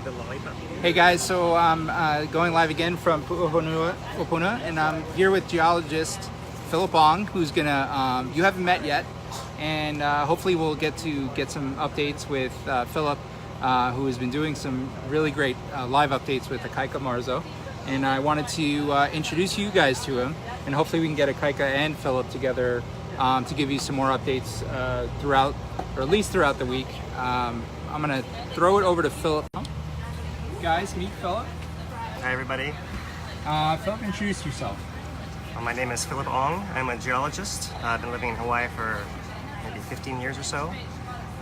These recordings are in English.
the lollipop. Hey guys, so I'm going live again from Pu'uhonua, and I'm here with geologist Philip Ong, who's gonna, you haven't met yet, and hopefully we'll get some updates with Philip, who has been doing some really great live updates with Akaika Marzo. And I wanted to introduce you guys to him, and hopefully we can get Akaika and Philip together to give you some more updates throughout, or at least throughout the week. I'm gonna throw it over to Philip. Guys, meet Philip. Hi everybody. Philip, introduce yourself. My name is Philip Ong. I'm a geologist. I've been living in Hawaii for maybe 15 years or so.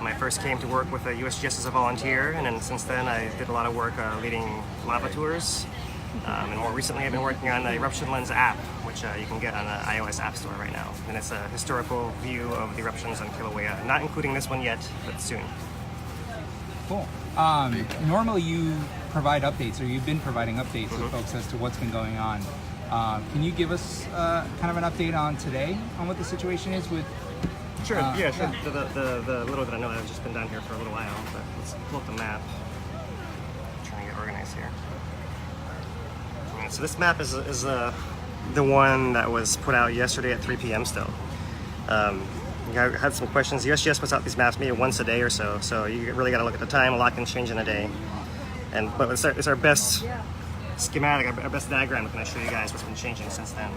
I first came to work with the USGS as a volunteer, and then since then I did a lot of work leading lava tours. And more recently I've been working on the Eruption Lens app, which you can get on the iOS App Store right now. And it's a historical view of the eruptions on Kīlauea, not including this one yet, but soon. Cool. Normally you provide updates, or you've been providing updates to folks as to what's been going on. Can you give us kind of an update on today, on what the situation is with... Sure, yeah, sure. Yeah. The little that I know, I've just been down here for a little while, but let's pull up the map. I'm trying to get organized here. So this map is the one that was put out yesterday at 3 p.m. still. I had some questions. USGS puts out these maps maybe once a day or so, so you really got to look at the time. A lot can change in a day. But it's our best schematic, our best diagram that can show you guys what's been changing since then.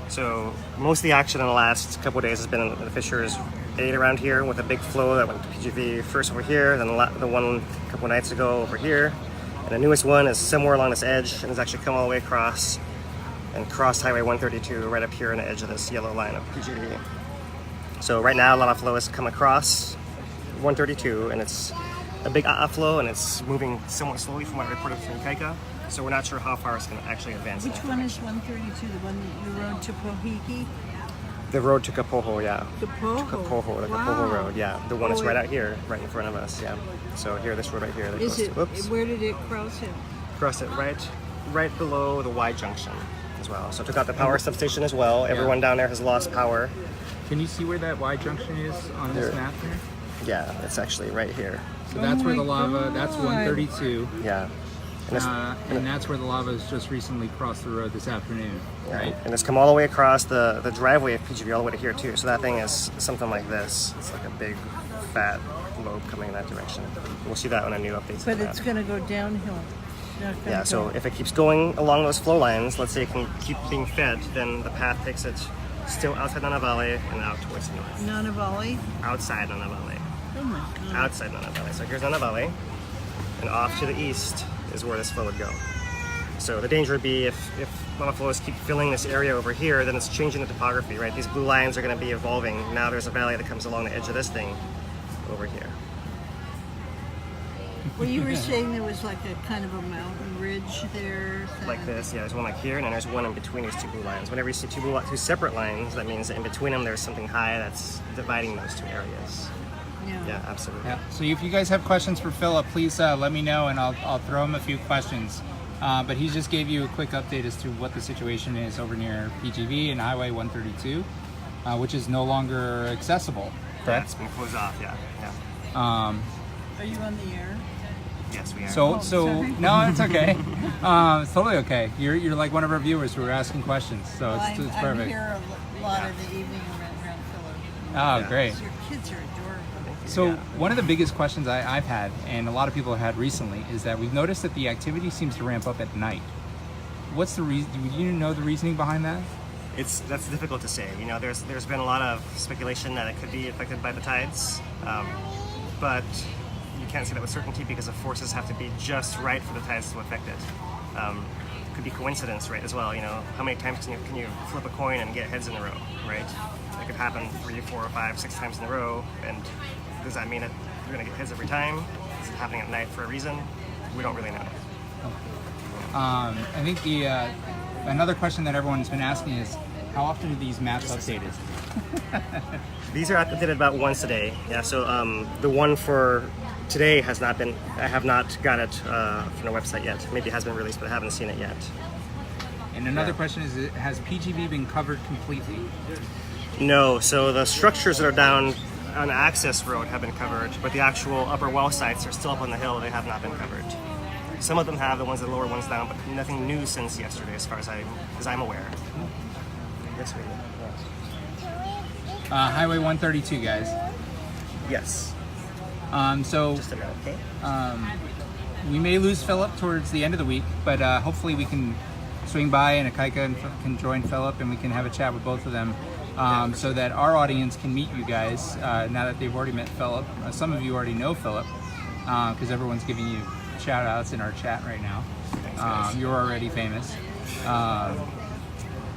So most of the action in the last couple of days has been in the Fissures 8 around here, with a big flow that went to PGV first over here, then the one a couple of nights ago over here. And the newest one is somewhere along this edge, and has actually come all the way across and crossed Highway 132 right up here on the edge of this yellow line of PGV. So right now, lava flow has come across 132, and it's a big flow, and it's moving somewhat slowly from what I reported from Kaika. So we're not sure how far it's going to actually advance. Which one is 132? The one that you rode to Pohiki? The road to Kapoho, yeah. Kapoho? Kapoho, the Kapoho Road, yeah. The one that's right out here, right in front of us, yeah. So here, this road right here. Is it? Where did it cross it? Crossed it right below the Y junction as well. So it took out the power substation as well. Everyone down there has lost power. Can you see where that Y junction is on this map here? Yeah, it's actually right here. So that's where the lava, that's 132. Yeah. And that's where the lava has just recently crossed the road this afternoon, right? And it's come all the way across the driveway of PGV all the way to here too. So that thing is something like this. It's like a big, fat lobe coming in that direction. We'll see that on a new update. But it's going to go downhill. Yeah, so if it keeps going along those flow lines, let's say it can keep being fed, then the path takes it still outside Nana Valley and out towards the north. Nana Valley? Outside Nana Valley. Oh my God. Outside Nana Valley. So here's Nana Valley, and off to the east is where this flow would go. So the danger would be if lava flows keep filling this area over here, then it's changing the topography, right? These blue lines are going to be evolving. Now there's a valley that comes along the edge of this thing over here. Well, you were saying there was like a kind of a mountain ridge there. Like this, yeah. There's one like here, and then there's one in between these two blue lines. Whenever you see two separate lines, that means that in between them there's something high that's dividing those two areas. Yeah, absolutely. Yeah. So if you guys have questions for Philip, please let me know, and I'll throw him a few questions. But he just gave you a quick update as to what the situation is over near PGV and Highway 132, which is no longer accessible. Correct? Yeah, it's been closed off. Yeah. Are you on the air? Yes, we are. So no, it's okay. It's totally okay. You're like one of our viewers who are asking questions, so Well, it's perfect. I'm here a lot of the evening around Philip. Oh, great. Your kids are adorable. So one of the biggest questions I've had, and a lot of people have had recently, is that we've noticed that the activity seems to ramp up at night. What's the reason? Do you know the reasoning behind that? That's difficult to say. You know, there's been a lot of speculation that it could be affected by the tides, but you can't say that with certainty because the forces have to be just right for the tides to affect it. It could be coincidence, right, as well. You know, how many times can you flip a coin and get heads in a row, right? It could happen 3, 4, 5, 6 times in a row, and does that mean that you're going to get heads every time? Is it happening at night for a reason? We don't really know. I think another question that everyone's been asking is, how often are these maps updated? These are updated about once a day. Yeah, so the one for today has not been, I have not got it from the website yet. Maybe it has been released, but I haven't seen it yet. And another question is, has PGV been covered completely? No, so the structures that are down on the access road have been covered, but the actual upper well sites are still up on the hill. They have not been covered. Some of them have the ones that lower ones down, but nothing new since yesterday, as far as I'm aware. Yes, we do. Highway 132, guys. Yes. So Just a minute, okay? we may lose Philip towards the end of the week, but hopefully we can swing by and Akaika can join Philip and we can have a chat with both of them so that our audience can meet you guys now that they've already met Philip. Some of you already know Philip because everyone's giving you shout outs in our chat right now. Thanks, guys. You're already famous.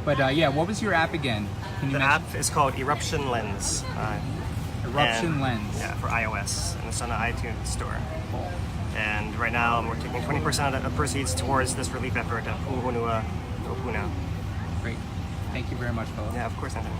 But yeah, what was your app again? Can you The mention? app is called Eruption Lens. Eruption Lens. Yeah, for iOS, and it's on the iTunes store. And right now, we're taking 20% of the proceeds towards this relief effort at Honolulu Civil Beat. Great. Thank you very much, Philip. Yeah, of course, Anthony.